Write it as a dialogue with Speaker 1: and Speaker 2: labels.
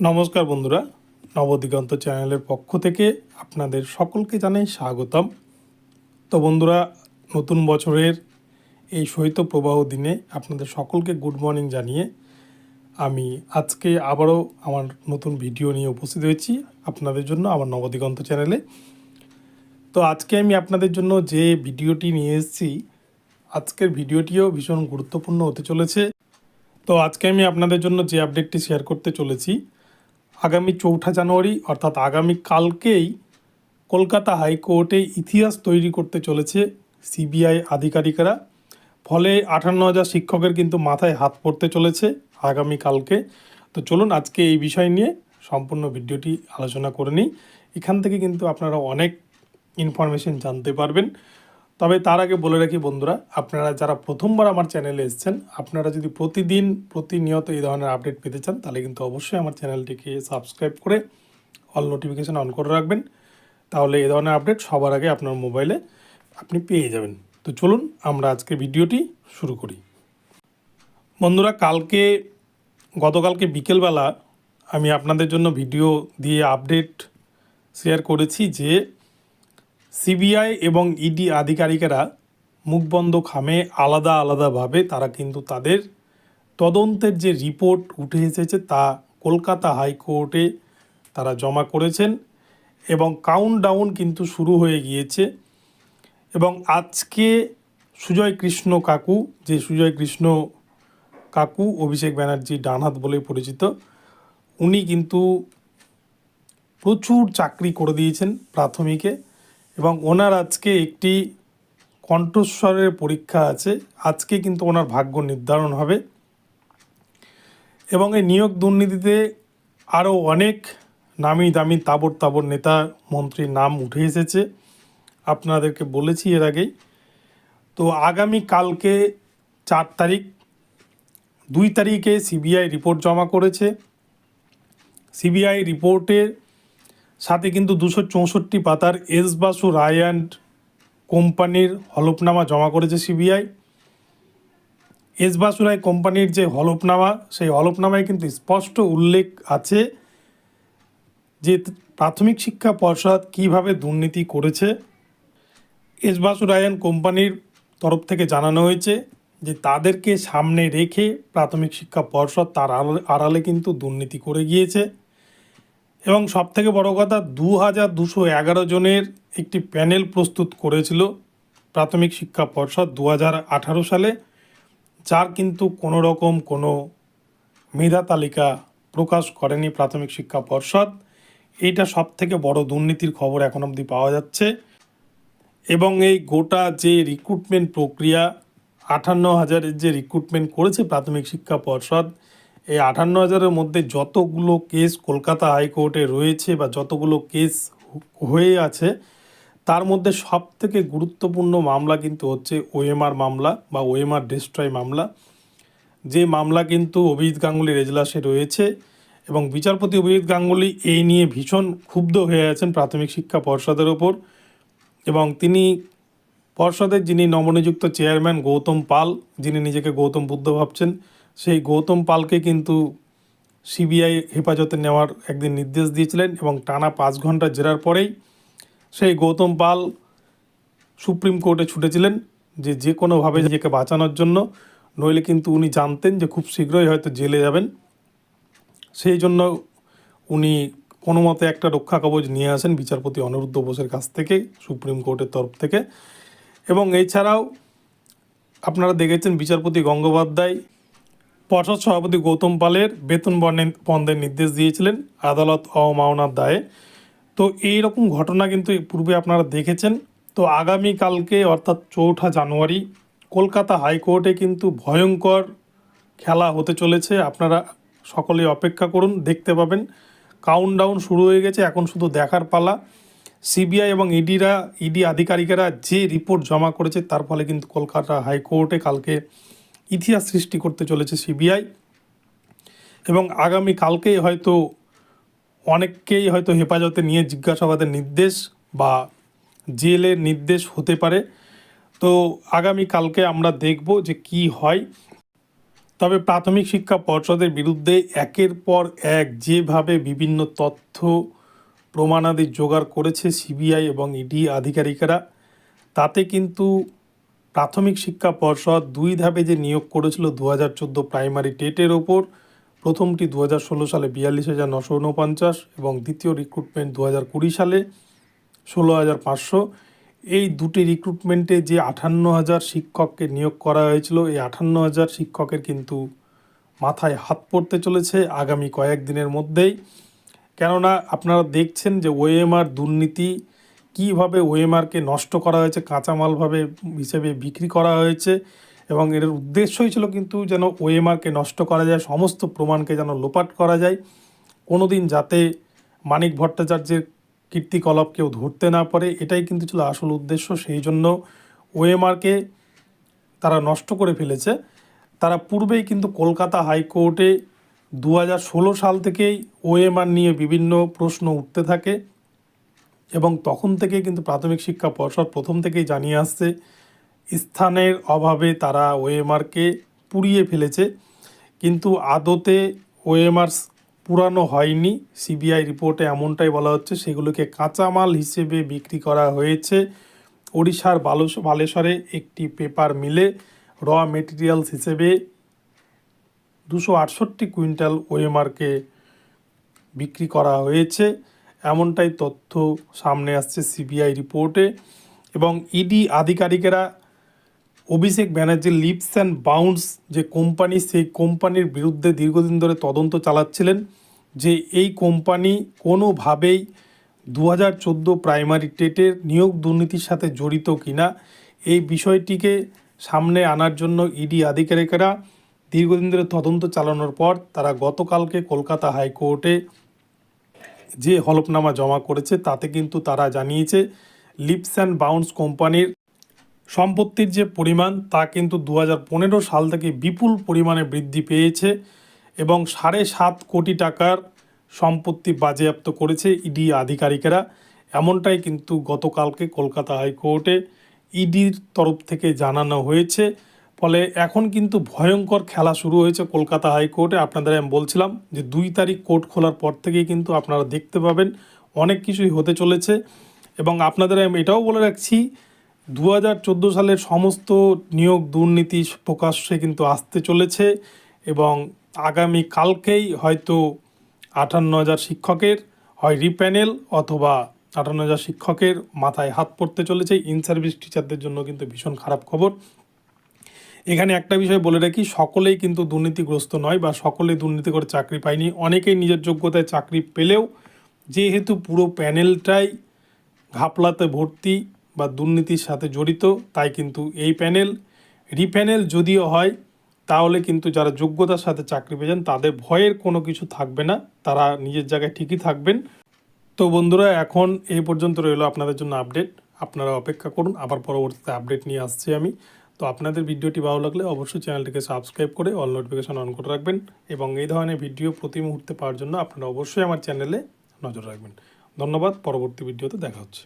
Speaker 1: নমস্কার বন্ধুরা, নবদিগন্ত চ্যানেলের পক্ষ থেকে আপনাদের সকলকে জানাই স্বাগতম। তো বন্ধুরা, নতুন বছরের এই শৈত্যপ্রবাহ দিনে আপনাদের সকলকে গুড মর্নিং জানিয়ে আমি আজকে আবারও আমার নতুন ভিডিও নিয়ে উপস্থিত হয়েছি আপনাদের জন্য আমার নবদিগন্ত চ্যানেলে। তো আজকে আমি আপনাদের জন্য যে ভিডিওটি নিয়ে এসেছি, আজকের ভিডিওটিও ভীষণ গুরুত্বপূর্ণ হতে চলেছে। তো আজকে আমি আপনাদের জন্য যে আপডেটটি শেয়ার করতে চলেছি, আগামী 4ঠা জানুয়ারি অর্থাৎ আগামী কালকেই কলকাতা হাইকোর্টে ইতিহাস তৈরি করতে চলেছে সিবিআই আধিকারিকরা। ফলে 58,000 শিক্ষকের কিন্তু মাথায় হাত পড়তে চলেছে আগামী কালকে। তো চলুন আজকে এই বিষয় নিয়ে সম্পূর্ণ ভিডিওটি আলোচনা করে নিই। এখান থেকে কিন্তু আপনারা অনেক ইনফরমেশন জানতে পারবেন। তবে তার আগে বলে রাখি বন্ধুরা, আপনারা যারা প্রথমবার আমার চ্যানেলে এসেছেন, আপনারা যদি প্রতিনিয়ত এই ধরনের আপডেট পেতে চান, তাহলে কিন্তু অবশ্যই আমার চ্যানেলটিকে সাবস্ক্রাইব করে অল নোটিফিকেশান অন করে রাখবেন। তাহলে এই ধরনের আপডেট সবার আগে আপনার মোবাইলে আপনি পেয়ে যাবেন। তো চলুন আমরা আজকে ভিডিওটি শুরু করি। বন্ধুরা, গতকালকে বিকেলবেলা আমি আপনাদের জন্য ভিডিও দিয়ে আপডেট শেয়ার করেছি যে সিবিআই এবং ইডি আধিকারিকেরা মুখবন্ধ খামে আলাদাভাবে তারা কিন্তু তাদের তদন্তের যে রিপোর্ট উঠে এসেছে তা কলকাতা হাইকোর্টে তারা জমা করেছেন এবং কাউন্টডাউন কিন্তু শুরু হয়ে গিয়েছে। এবং আজকে সুজয় কৃষ্ণ কাকু অভিষেক ব্যানার্জি ডানহাত বলে পরিচিত, উনি কিন্তু প্রচুর চাকরি করে দিয়েছেন প্রাথমিকে এবং ওনার আজকে একটি কণ্ঠস্বরের পরীক্ষা আছে। আজকে কিন্তু ওনার ভাগ্য নির্ধারণ হবে এবং এই নিয়োগ দুর্নীতিতে আরও অনেক নামি দামি তাবড় নেতা মন্ত্রীর নাম উঠে এসেছে, আপনাদেরকে বলেছি এর আগেই। তো আগামী কালকে 4 তারিখ, 2 তারিখে সিবিআই রিপোর্ট জমা করেছে। সিবিআই রিপোর্টের সাথে কিন্তু 264 পাতার এস বাসু রায় অ্যান্ড কোম্পানির হলফনামা জমা করেছে সিবিআই। এস বাসু রায় কোম্পানির যে হলফনামা, সেই হলফনামায় কিন্তু স্পষ্ট উল্লেখ আছে যে প্রাথমিক শিক্ষা পর্ষদ কীভাবে দুর্নীতি করেছে। এস বাসু রায় অ্যান্ড কোম্পানির তরফ থেকে জানানো হয়েছে যে তাদেরকে সামনে রেখে প্রাথমিক শিক্ষা পর্ষদ তার আড়ালে কিন্তু দুর্নীতি করে গিয়েছে। এবং সবথেকে বড় কথা, 2211 জনের একটি প্যানেল প্রস্তুত করেছিল প্রাথমিক শিক্ষা পর্ষদ 2018 সালে, যার কিন্তু কোনো রকম কোনো মেধা তালিকা প্রকাশ করেনি প্রাথমিক শিক্ষা পর্ষদ। এইটা সবথেকে বড় দুর্নীতির খবর এখন অবধি পাওয়া যাচ্ছে। এবং এই গোটা যে রিক্রুটমেন্ট প্রক্রিয়া, 58,000-এর যে রিক্রুটমেন্ট করেছে প্রাথমিক শিক্ষা পর্ষদ, এই 58,000-এর মধ্যে যতগুলো কেস কলকাতা হাইকোর্টে রয়েছে বা যতগুলো কেস হয়ে আছে, তার মধ্যে সবথেকে গুরুত্বপূর্ণ মামলা কিন্তু হচ্ছে ওএমআর মামলা বা ওএমআর ডিস্ট্রয় মামলা, যে মামলা কিন্তু অভিজিৎ গাঙ্গুলির এজলাসে রয়েছে। এবং বিচারপতি অভিজিৎ গাঙ্গুলি এই নিয়ে ভীষণ ক্ষুব্ধ হয়ে আছেন প্রাথমিক শিক্ষা পর্ষদের ওপর। এবং তিনি পর্ষদের যিনি নবনিযুক্ত চেয়ারম্যান গৌতম পাল, যিনি নিজেকে গৌতম বুদ্ধ ভাবছেন, সেই গৌতম পালকে কিন্তু সিবিআই হেফাজতে নেওয়ার একদিন নির্দেশ দিয়েছিলেন এবং টানা 5 ঘন্টা জেরার পরেই সেই গৌতম পাল সুপ্রিম কোর্টে ছুটেছিলেন যে কোনোভাবে নিজেকে বাঁচানোর জন্য, নইলে কিন্তু উনি জানতেন যে খুব শীঘ্রই হয়তো জেলে যাবেন। সেই জন্য উনি কোনো মতে একটা রক্ষা কবচ নিয়ে আসেন বিচারপতি অনিরুদ্ধ বোসের কাছ থেকে, সুপ্রিম কোর্টের তরফ থেকে। এবং এছাড়াও আপনারা দেখেছেন বিচারপতি গঙ্গোপাধ্যায় পর্ষদ সভাপতি গৌতম পালের বেতন বন্ধের নির্দেশ দিয়েছিলেন আদালত অবমাননার দায়ে। তো এই রকম ঘটনা কিন্তু পূর্বে আপনারা দেখেছেন। তো আগামীকালকে অর্থাৎ 4ঠা জানুয়ারি কলকাতা হাইকোর্টে কিন্তু ভয়ঙ্কর খেলা হতে চলেছে। আপনারা সকলেই অপেক্ষা করুন, দেখতে পাবেন। কাউন্টডাউন শুরু হয়ে গেছে, এখন শুধু দেখার পালা। সিবিআই এবং ইডি আধিকারিকেরা যে রিপোর্ট জমা করেছে তার ফলে কিন্তু কলকাতা হাইকোর্টে কালকে ইতিহাস সৃষ্টি করতে চলেছে সিবিআই। এবং আগামী কালকেই হয়তো অনেককেই হয়তো হেফাজতে নিয়ে জিজ্ঞাসাবাদের নির্দেশ বা জেলের নির্দেশ হতে পারে। তো আগামী কালকে আমরা দেখব যে কি হয়। তবে প্রাথমিক শিক্ষা পর্ষদের বিরুদ্ধে একের পর এক যেভাবে বিভিন্ন তথ্য প্রমাণাদি জোগাড় করেছে সিবিআই এবং ইডি আধিকারিকেরা, তাতে কিন্তু প্রাথমিক শিক্ষা পর্ষদ দুই ধাপে যে নিয়োগ করেছিল 2014 প্রাইমারি টেটের ওপর, প্রথমটি 2016 সালে 42,949 এবং দ্বিতীয় রিক্রুটমেন্ট 2020 সালে 16,500। এই দুটি রিক্রুটমেন্টে যে 58,000 শিক্ষককে নিয়োগ করা হয়েছিল, এই 58,000 শিক্ষকের কিন্তু মাথায় হাত পড়তে চলেছে আগামী কয়েকদিনের মধ্যেই। কেননা আপনারা দেখছেন যে ওএমআর দুর্নীতি কীভাবে ওএমআরকে নষ্ট করা হয়েছে, কাঁচামালভাবে হিসেবে বিক্রি করা হয়েছে, এবং এর উদ্দেশ্যই ছিল কিন্তু যেন ওএমআরকে নষ্ট করা যায়, সমস্ত প্রমাণকে যেন লোপাট করা যায়, কোনো দিন যাতে মানিক ভট্টাচার্যের কীর্তিকলাপ কেউ ধরতে না পারে, এটাই কিন্তু ছিল আসল উদ্দেশ্য। সেই জন্য ওএমআরকে তারা নষ্ট করে ফেলেছে। তারা পূর্বেই কিন্তু কলকাতা হাইকোর্টে 2016 সাল থেকেই ওএমআর নিয়ে বিভিন্ন প্রশ্ন উঠতে থাকে, এবং তখন থেকে কিন্তু প্রাথমিক শিক্ষা পর্ষদ প্রথম থেকেই জানিয়ে আসছে স্থানের অভাবে তারা ওএমআরকে পুড়িয়ে ফেলেছে। কিন্তু আদতে ওএমআর পুরানো হয়নি, সিবিআই রিপোর্টে এমনটাই বলা হচ্ছে। সেগুলোকে কাঁচামাল হিসেবে বিক্রি করা হয়েছে। ওড়িশার বালেশ্বরে একটি পেপার মিলে র মেটেরিয়ালস হিসেবে 268 কুইন্টাল ওএমআরকে বিক্রি করা হয়েছে, এমনটাই তথ্য সামনে আসছে সিবিআই রিপোর্টে। এবং ইডি আধিকারিকেরা অভিষেক ব্যানার্জির লিপস অ্যান্ড বাউন্স যে কোম্পানি, সেই কোম্পানির বিরুদ্ধে দীর্ঘদিন ধরে তদন্ত চালাচ্ছিলেন যে এই কোম্পানি কোনোভাবেই 2014 প্রাইমারি টেটের নিয়োগ দুর্নীতির সাথে জড়িত কিনা, এই বিষয়টিকে সামনে আনার জন্য ইডি আধিকারিকেরা দীর্ঘদিন ধরে তদন্ত চালানোর পর তারা গতকালকে কলকাতা হাইকোর্টে যে হলফনামা জমা করেছে, তাতে কিন্তু তারা জানিয়েছে লিপস অ্যান্ড বাউন্স কোম্পানির সম্পত্তির যে পরিমাণ তা কিন্তু 2015 সাল থেকে বিপুল পরিমাণে বৃদ্ধি পেয়েছে, এবং 7.5 কোটি টাকার সম্পত্তি বাজেয়াপ্ত করেছে ইডি আধিকারিকেরা। এমনটাই কিন্তু গতকালকে কলকাতা হাইকোর্টে ইডির তরফ থেকে জানানো হয়েছে। ফলে এখন কিন্তু ভয়ঙ্কর খেলা শুরু হয়েছে কলকাতা হাইকোর্টে। আপনাদের আমি বলছিলাম যে 2 তারিখ কোর্ট খোলার পর থেকেই কিন্তু আপনারা দেখতে পাবেন অনেক কিছুই হতে চলেছে। এবং আপনাদের আমি এটাও বলে রাখছি, 2014 সালের সমস্ত নিয়োগ দুর্নীতি প্রকাশ্যে কিন্তু আসতে চলেছে, এবং আগামী কালকেই হয়তো 58,000 শিক্ষকের হয় রিপ্যানেল অথবা 58,000 শিক্ষকের মাথায় হাত পড়তে চলেছে। ইন সার্ভিস টিচারদের জন্য কিন্তু ভীষণ খারাপ খবর। এখানে একটা বিষয় বলে রাখি, সকলেই কিন্তু দুর্নীতিগ্রস্ত নয় বা সকলেই দুর্নীতি করে চাকরি পায়নি। অনেকেই নিজের যোগ্যতায় চাকরি পেলেও যেহেতু পুরো প্যানেলটাই ঘাপলাতে ভর্তি বা দুর্নীতির সাথে জড়িত, তাই কিন্তু এই প্যানেল রিপ্যানেল যদিও হয় তাহলে কিন্তু যারা যোগ্যতার সাথে চাকরি পেয়েছেন তাদের ভয়ের কোনো কিছু থাকবে না, তারা নিজের জায়গায় ঠিকই থাকবেন। তো বন্ধুরা, এখন এই পর্যন্ত রইল আপনাদের জন্য আপডেট। আপনারা অপেক্ষা করুন, আবার পরবর্তীতে আপডেট নিয়ে আসছি আমি। তো আপনাদের ভিডিওটি ভালো লাগলে অবশ্যই চ্যানেলটিকে সাবস্ক্রাইব করে অল নোটিফিকেশন অন করে রাখবেন, এবং এই ধরনের ভিডিও প্রতি মুহূর্তে পাওয়ার জন্য আপনারা অবশ্যই আমার চ্যানেলে নজর রাখবেন। ধন্যবাদ, পরবর্তী ভিডিওতে দেখা হচ্ছে।